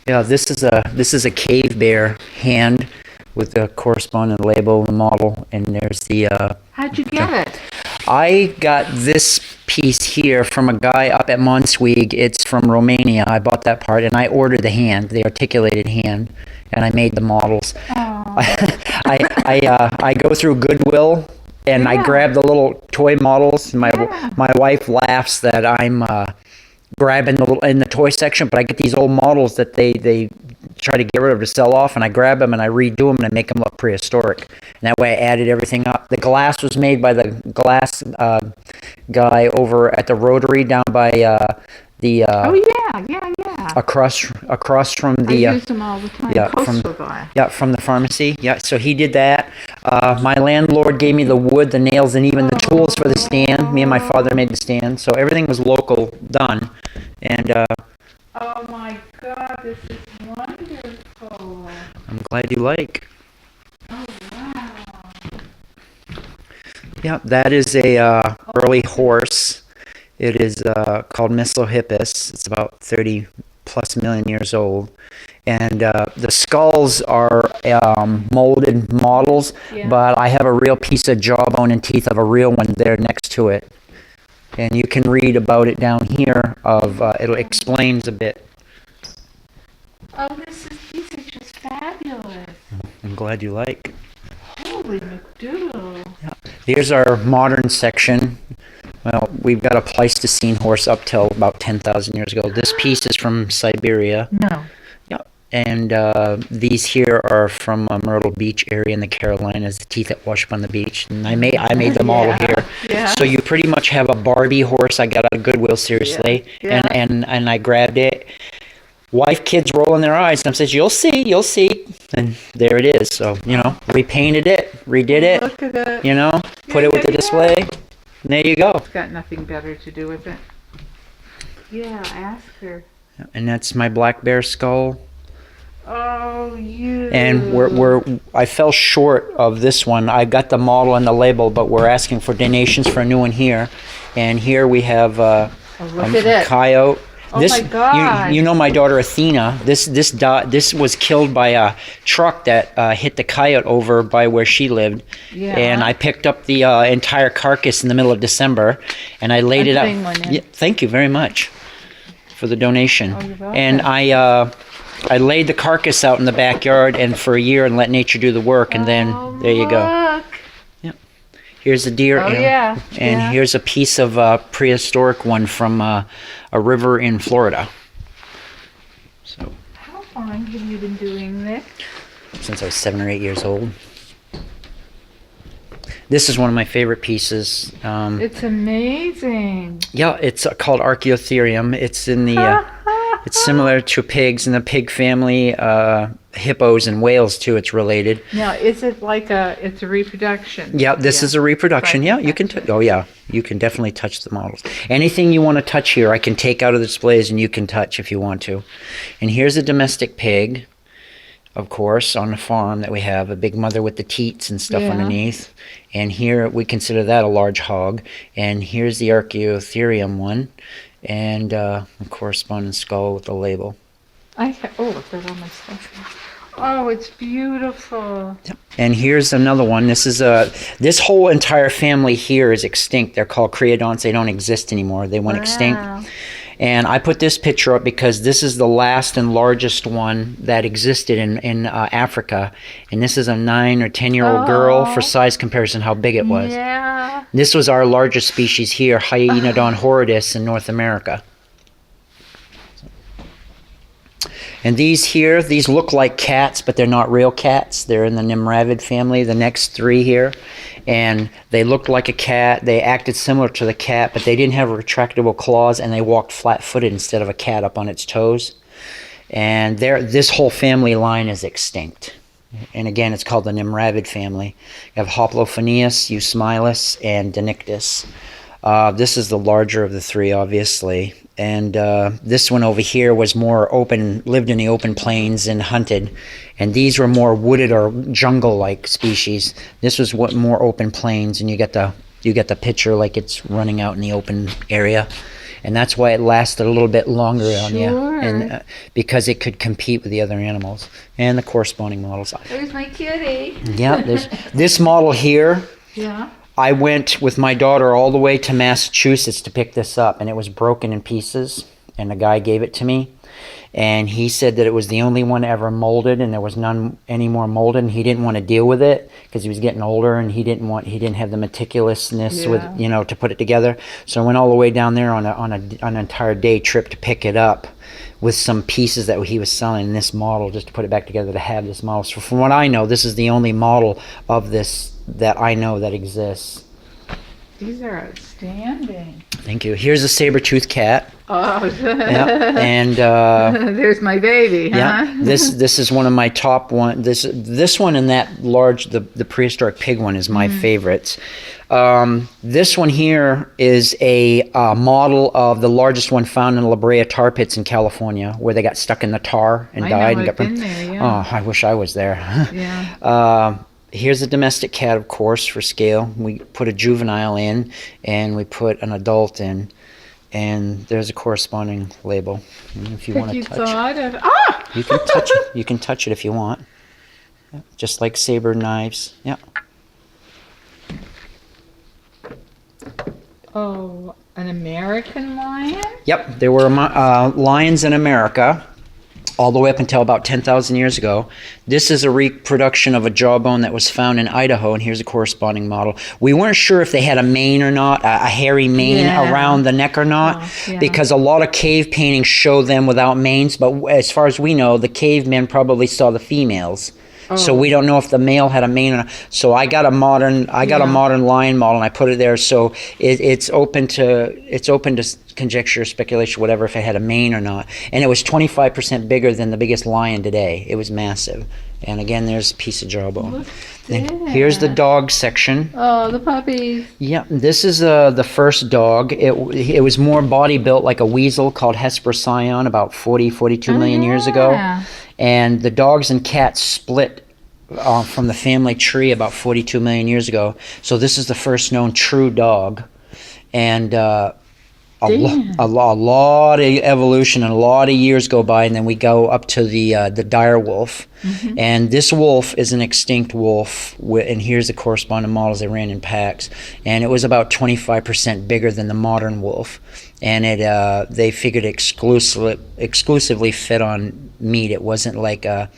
Yeah, this is a cave bear hand with the corresponding label, the model, and there's the. How'd you get it? I got this piece here from a guy up at Monsweg. It's from Romania. I bought that part, and I ordered the hand, the articulated hand, and I made the models. Oh. I go through Goodwill, and I grab the little toy models. My wife laughs that I'm grabbing in the toy section, but I get these old models that they try to get rid of to sell off, and I grab them and I redo them and I make them look prehistoric. And that way I added everything up. The glass was made by the glass guy over at the Rotary down by the Oh yeah. across from the I use them all the time. Coastal guy. from the pharmacy. Yeah, so he did that. My landlord gave me the wood, the nails, and even the tools for the stand. Me and my father made the stand, so everything was local done. And Oh my God, this is wonderful. I'm glad you like. Oh wow. Yeah, that is a early horse. It is called Mislohippus. It's about 30 plus million years old. And the skulls are molded models, but I have a real piece of jawbone and teeth of a real one there next to it. And you can read about it down here. It explains a bit. Oh, these are just fabulous. I'm glad you like. Holy McDoodle. Yeah. Here's our modern section. Well, we've got a Pleistocene horse up till about 10,000 years ago. This piece is from Siberia. No. Yeah. And these here are from Myrtle Beach area in the Carolinas, the teeth that wash up on the beach. And I made the model here. Yeah. So you pretty much have a Barbie horse I got out of Goodwill, seriously. Yeah. And I grabbed it. Wife, kids rolling their eyes, and I says, you'll see. And there it is. So, repainted it, redid it. Look at it. Put it with the display. And there you go. It's got nothing better to do with it. Yeah, ask her. And that's my black bear skull. Oh, you. And I fell short of this one. I got the model and the label, but we're asking for donations for a new one here. And here we have look at it. coyote. Oh my God! You know my daughter Athena. This was killed by a truck that hit the coyote over by where she lived. Yeah. And I picked up the entire carcass in the middle of December, and I laid it out. Yeah, thank you very much for the donation. Oh, you're welcome. And I laid the carcass out in the backyard and for a year and let nature do the work, and then there you go. Look. Here's a deer. Oh, yeah. And here's a piece of prehistoric one from a river in Florida. So. How long have you been doing this? Since I was 7 or 8 years old. This is one of my favorite pieces. It's amazing. Yeah, it's called Archaeotherium. It's in the. It's similar to pigs in the pig family. Hippos and whales too. It's related. Now, is it it's a reproduction? Yeah, this is a reproduction. Yeah, you can. You can definitely touch the models. Anything you want to touch here, I can take out of the displays and you can touch if you want to. And here's a domestic pig, of course, on the farm that we have, a big mother with the teats and stuff underneath. And here we consider that a large hog. And here's the Archaeotherium one, and a corresponding skull with the label. They're on my stuff. Oh, it's beautiful. And here's another one. This is this whole entire family here is extinct. They're called creodonts. They don't exist anymore. They went extinct. And I put this picture up because this is the last and largest one that existed in Africa. And this is a 9 or 10-year-old girl. For size comparison, how big it was. Yeah. This was our largest species here, Hyaenodon horridus in North America. And these look like cats, but they're not real cats. They're in the Nimravid family, the next three here. And they looked like a cat. They acted similar to the cat, but they didn't have retractable claws, and they walked flat-footed instead of a cat up on its toes. And this whole family line is extinct. And again, it's called the Nimravid family. You have Hoplophoneus, Eusmilus, and Denictus. This is the larger of the three, obviously. And this one over here was more open, lived in the open plains and hunted. And these were more wooded or jungle-like species. This was more open plains, and you get the picture like it's running out in the open area. and that's why it lasted a little bit longer on you, Sure. and because it could compete with the other animals and the corresponding models. There's my kitty. Yeah, there's this model here. Yeah. I went with my daughter all the way to Massachusetts to pick this up, and it was broken in pieces, and the guy gave it to me. And he said that it was the only one ever molded, and there was none any more molded. And he didn't want to deal with it because he was getting older, and he didn't have the meticulousness with to put it together. So I went all the way down there on an entire day trip to pick it up with some pieces that he was selling in this model, just to put it back together to have this model. So from what I know, this is the only model of this that I know that exists. These are outstanding. Thank you. Here's a saber-toothed cat. Oh. Yeah, and there's my baby. Huh? yeah, this is one of my top one. This one and that large, the prehistoric pig one is my favorites. This one here is a model of the largest one found in La Brea tar pits in California, where they got stuck in the tar and died. I've been there, yeah. Oh, I wish I was there. Yeah. Here's a domestic cat, of course, for scale. We put a juvenile in, and we put an adult in. And there's a corresponding label. And if you want to touch it, you can touch it. You can touch it if you want. Yeah, just like saber knives. Yeah. Oh, an American lion? Yep, there were lions in America all the way up until about 10,000 years ago. This is a reproduction of a jawbone that was found in Idaho, and here's a corresponding model. We weren't sure if they had a mane or not, a hairy mane around the neck or not, because a lot of cave paintings show them without manes, but as far as we know, the cavemen probably saw the females. So we don't know if the male had a mane or not. So I got a modern lion model, and I put it there. So it's open to conjecture, speculation, whatever, if it had a mane or not. And it was 25% bigger than the biggest lion today. It was massive. And again, there's a piece of jawbone. And here's the dog section. Oh, the puppies. Yeah, this is the first dog. It was more body built like a weasel called Hesperocyon about 42 million years ago. And the dogs and cats split from the family tree about 42 million years ago. So this is the first known true dog. And a lot of evolution and a lot of years go by, and then we go up to the dire wolf. And this wolf is an extinct wolf, and here's the corresponding models. They ran in packs, and it was about 25% bigger than the modern wolf. And they figured exclusively fed on meat. It wasn't like a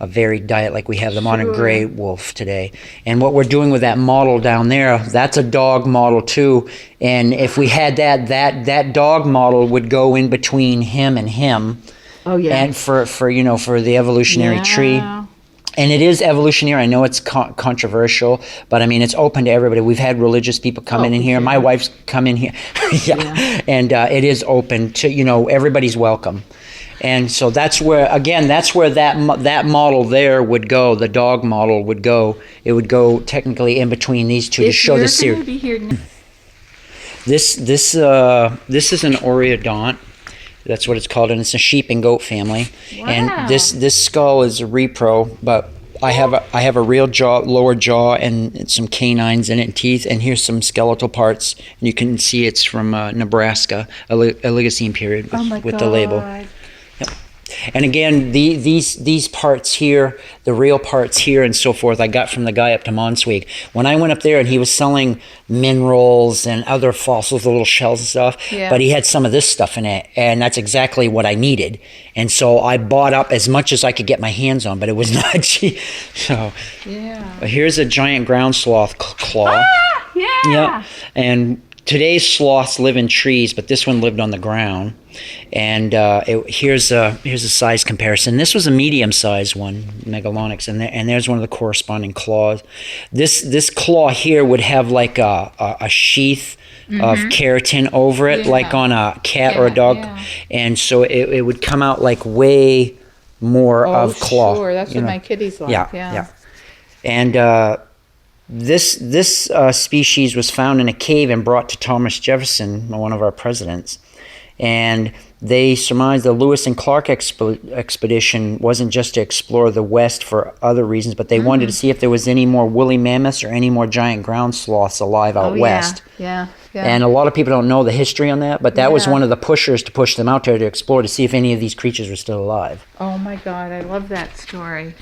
varied diet like we have the modern gray wolf today. And what we're doing with that model down there, that's a dog model too. And if we had that dog model would go in between him and him. Oh yeah. And for the evolutionary tree. And it is evolutionary. I know it's controversial, but I mean, it's open to everybody. We've had religious people come in here. My wife's come in here. And it is open to, everybody's welcome. And so that's where that model there would go. The dog model would go. It would go technically in between these two to show the series. This is an Oreodont. That's what it's called, and it's a sheep and goat family. Wow. And this skull is a repro, but I have a real lower jaw and some canines in it and teeth, and here's some skeletal parts. And you can see it's from Nebraska, Oligocene period with the label. Yep. And again, these parts here, the real parts here and so forth, I got from the guy up to Monsweek. When I went up there and he was selling minerals and other fossils, the little shells and stuff, but he had some of this stuff in it, and that's exactly what I needed. And so I bought up as much as I could get my hands on, but it was not cheap. So here's a giant ground sloth claw. Yeah. And today's sloths live in trees, but this one lived on the ground. And here's a size comparison. This was a medium-sized one, Megalonyx, and there's one of the corresponding claws. This claw here would have like a sheath of keratin over it, like on a cat or a dog, and so it would come out like way more of claw. Sure, that's what my kitties like. Yeah. And this species was found in a cave and brought to Thomas Jefferson, one of our presidents. And they surmised the Lewis and Clark expedition wasn't just to explore the West for other reasons, but they wanted to see if there was any more woolly mammoths or any more giant ground sloths alive out west. Yeah. And a lot of people don't know the history on that, but that was Yeah. one of the pushers to push them out there to explore to see if any of these creatures were still alive. Oh my God, I love that story.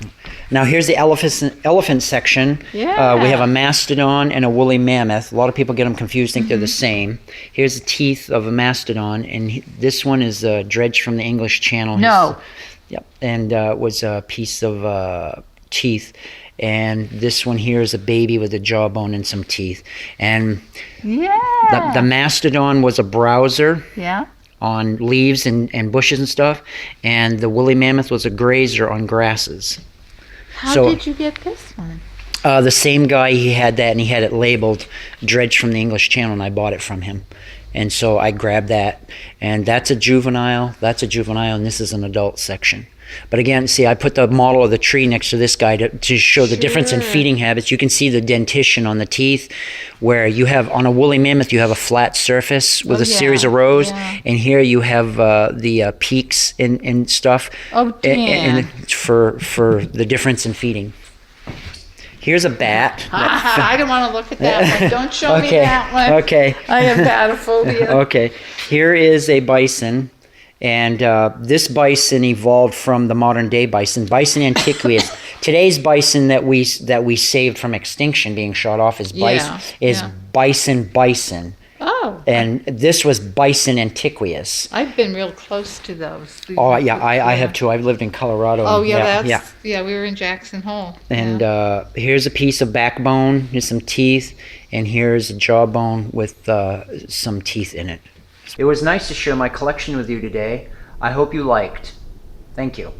Now here's the elephant section. Yeah. We have a mastodon and a woolly mammoth. A lot of people get them confused, think they're the same. Here's the teeth of a mastodon, and this one is dredged from the English Channel. No. Yep, and was a piece of teeth. And this one here is a baby with a jawbone and some teeth. And Yeah. the mastodon was a browser Yeah. on leaves and bushes and stuff, and the woolly mammoth was a grazer on grasses. How So- did you get this one? The same guy, he had that, and he had it labeled dredged from the English Channel, and I bought it from him. And so I grabbed that, and that's a juvenile, and this is an adult section. But again, see, I put the model of the tree next to this guy to show the difference in Sure. feeding habits. You can see the dentition on the teeth, where you have, on a woolly mammoth, you have a flat surface with Oh, a series of yeah, rows, yeah. and here you have the peaks and stuff. Oh, Dan. For the difference in feeding. Here's a bat. I don't want to look at that one. Don't show me Okay, that one. okay. I have batophobia. Okay, here is a bison, and this bison evolved from the modern day bison. Bison antiquus. Today's bison that we saved from extinction, being shot off, is bison. Yeah. Bison, Oh, and this was Bison antiquus. I've been real close to those. Oh yeah, I have too. I've lived in Colorado. Oh and yeah, we were in Jackson Hole. And yeah. here's a piece of backbone. Here's some teeth, and here's a jawbone with some teeth in it. It was nice to share my collection with you today. I hope you liked. Thank you.